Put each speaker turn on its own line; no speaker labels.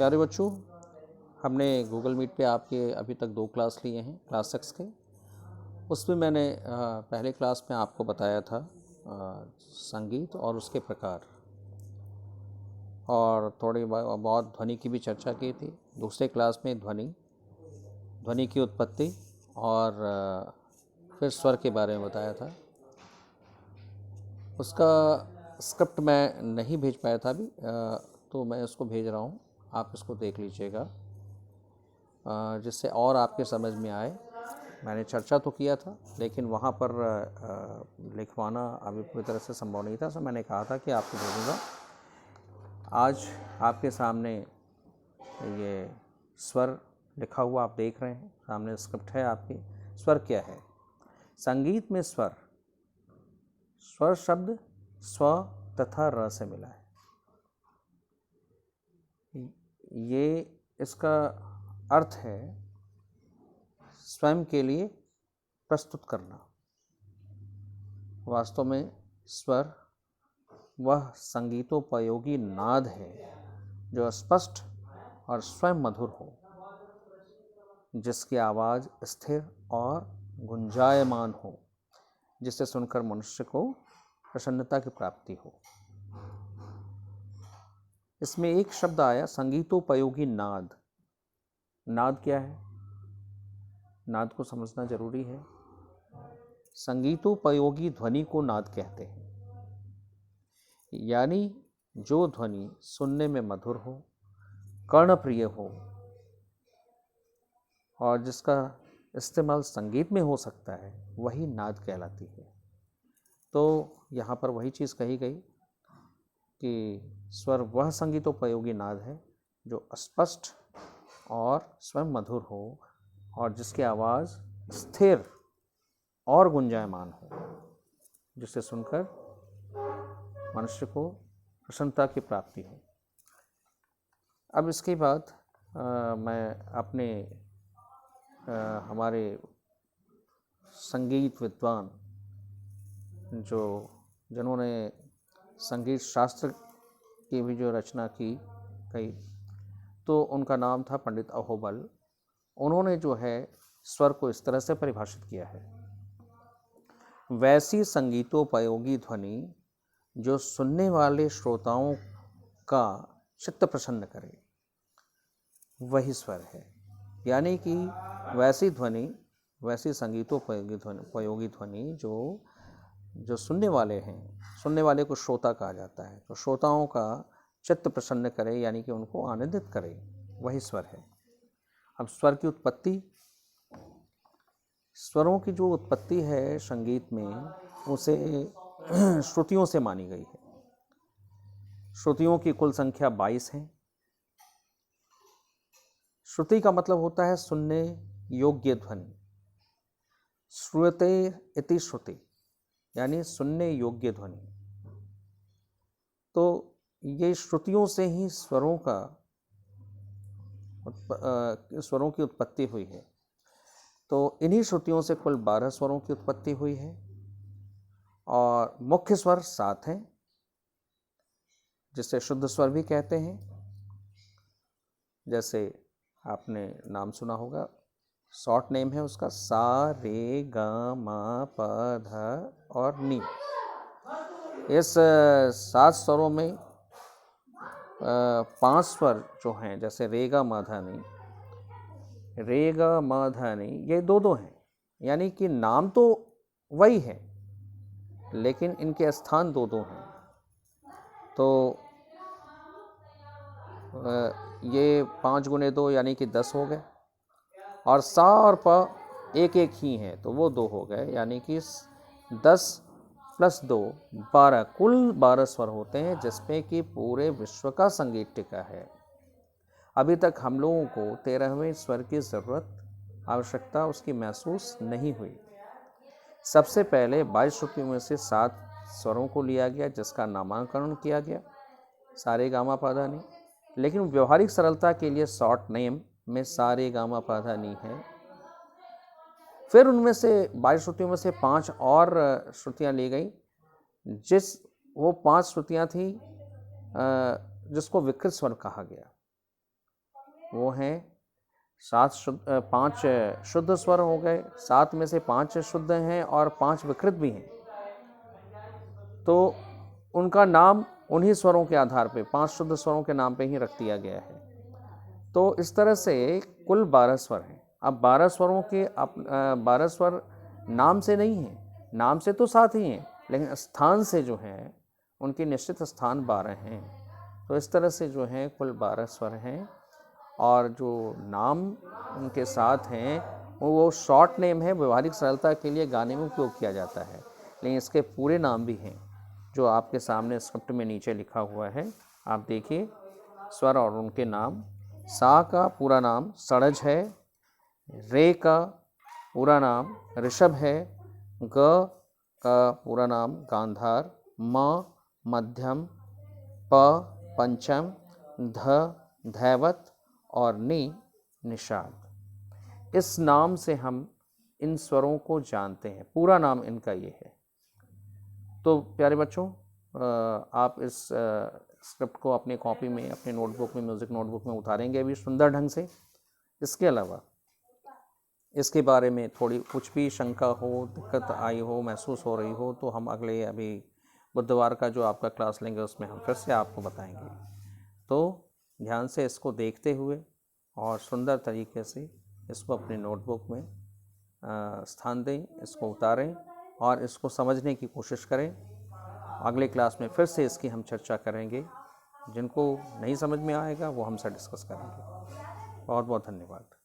प्यारे बच्चों, हमने गूगल मीट पे आपके अभी तक 2 क्लास लिए हैं क्लास 6 के। उसमें मैंने पहले क्लास में आपको बताया था संगीत और उसके प्रकार, और थोड़ी बहुत ध्वनि की भी चर्चा की थी। दूसरे क्लास में ध्वनि की उत्पत्ति और फिर स्वर के बारे में बताया था। उसका स्क्रिप्ट मैं नहीं भेज पाया था अभी, तो मैं उसको भेज रहा हूँ, आप इसको देख लीजिएगा जिससे और आपके समझ में आए। मैंने चर्चा तो किया था, लेकिन वहाँ पर लिखवाना अभी पूरी तरह से संभव नहीं था, तो मैंने कहा था कि आपको भेजूँगा। आज आपके सामने ये स्वर लिखा हुआ आप देख रहे हैं, सामने स्क्रिप्ट है आपकी। स्वर क्या है? संगीत में स्वर शब्द स्व तथा र से मिला है। ये इसका अर्थ है स्वयं के लिए प्रस्तुत करना। वास्तव में स्वर वह संगीतोपयोगी नाद है जो स्पष्ट और स्वयं मधुर हो, जिसकी आवाज़ स्थिर और गुंजायमान हो, जिसे सुनकर मनुष्य को प्रसन्नता की प्राप्ति हो। इसमें एक शब्द आया संगीतोपयोगी नाद। नाद क्या है? नाद को समझना जरूरी है। संगीतोपयोगी ध्वनि को नाद कहते हैं, यानी जो ध्वनि सुनने में मधुर हो, कर्णप्रिय हो और जिसका इस्तेमाल संगीत में हो सकता है, वही नाद कहलाती है। तो यहाँ पर वही चीज़ कही गई कि स्वर वह संगीतोपयोगी नाद है जो स्पष्ट और स्वयं मधुर हो और जिसकी आवाज़ स्थिर और गुंजायमान हो, जिसे सुनकर मनुष्य को प्रसन्नता की प्राप्ति हो। अब इसके बाद मैं अपने हमारे संगीत विद्वान जिन्होंने संगीत शास्त्र की भी जो रचना की गई, तो उनका नाम था पंडित अहोबल। उन्होंने जो है स्वर को इस तरह से परिभाषित किया है: वैसी संगीतोपयोगी ध्वनि जो सुनने वाले श्रोताओं का चित्त प्रसन्न करे, वही स्वर है। यानी कि वैसी संगीतोपयोगी ध्वनि जो सुनने वाले हैं, सुनने वाले को श्रोता कहा जाता है, तो श्रोताओं का चित्त प्रसन्न करे, यानी कि उनको आनंदित करे, वही स्वर है। अब स्वर की उत्पत्ति, स्वरों की जो उत्पत्ति है संगीत में, उसे श्रुतियों से मानी गई है। श्रुतियों की कुल संख्या 22 है। श्रुति का मतलब होता है सुनने योग्य ध्वनि। श्रूयते इति श्रुति, यानी सुनने योग्य ध्वनि। तो ये श्रुतियों से ही स्वरों की उत्पत्ति हुई है। तो इन्हीं श्रुतियों से कुल 12 स्वरों की उत्पत्ति हुई है और मुख्य स्वर 7 हैं, जिसे शुद्ध स्वर भी कहते हैं। जैसे आपने नाम सुना होगा, शॉर्ट नेम है उसका सा रे ग म प ध और नी। इस 7 स्वरों में 5 स्वर जो हैं, जैसे रे ग म ध नी, रे ग म ध नी, ये दो हैं। यानी कि नाम तो वही है, लेकिन इनके स्थान दो हैं। तो ये 5 गुने 2 यानी कि 10 हो गए, और सा और प एक ही है, तो वो 2 हो गए, यानी कि 10 + 2 12, कुल 12 स्वर होते हैं, जिसमें कि पूरे विश्व का संगीत टिका है। अभी तक हम लोगों को 13वें स्वर की आवश्यकता उसकी महसूस नहीं हुई। सबसे पहले 22 श्रुतियों में से 7 स्वरों को लिया गया, जिसका नामांकन किया गया सा रे गा मा पा धा नी। लेकिन व्यवहारिक सरलता के लिए शॉर्ट नेम में सा रे गा मा पा धा नी है। फिर उनमें से 22 श्रुतियों में से 5 और श्रुतियाँ ली गई, वो 5 श्रुतियाँ थी जिसको विकृत स्वर कहा गया। वो हैं 5 शुद्ध स्वर हो गए, 7 में से 5 शुद्ध हैं और 5 विकृत भी हैं। तो उनका नाम उन्हीं स्वरों के आधार पे 5 शुद्ध स्वरों के नाम पे ही रख दिया गया है। तो इस तरह से कुल 12 स्वर हैं। अब 12 स्वरों के 12 स्वर नाम से नहीं हैं, नाम से तो 7 ही हैं, लेकिन स्थान से जो हैं उनके निश्चित स्थान 12 हैं। तो इस तरह से जो हैं कुल 12 स्वर हैं, और जो नाम उनके साथ हैं वो शॉर्ट नेम है, व्यवहारिक सरलता के लिए गाने में उपयोग किया जाता है, लेकिन इसके पूरे नाम भी हैं जो आपके सामने स्क्रिप्ट में नीचे लिखा हुआ है। आप देखिए स्वर और उनके नाम। सा का पूरा नाम सड़ज है, रे का पूरा नाम ऋषभ है, ग का पूरा नाम गांधार, म मध्यम, प पंचम, ध धैवत और नि निषाद। इस नाम से हम इन स्वरों को जानते हैं, पूरा नाम इनका ये है। तो प्यारे बच्चों, आप इस स्क्रिप्ट को अपनी कॉपी में, अपने नोटबुक में, म्यूज़िक नोटबुक में उतारेंगे अभी सुंदर ढंग से। इसके अलावा इसके बारे में थोड़ी कुछ भी शंका हो, दिक्कत आई हो, महसूस हो रही हो, तो हम अगले अभी बुधवार का जो आपका क्लास लेंगे उसमें हम फिर से आपको बताएंगे। तो ध्यान से इसको देखते हुए और सुंदर तरीके से इसको अपनी नोटबुक में स्थान दें, इसको उतारें और इसको समझने की कोशिश करें। अगले क्लास में फिर से इसकी हम चर्चा करेंगे। जिनको नहीं समझ में आएगा वो हमसे डिस्कस करेंगे। बहुत बहुत धन्यवाद।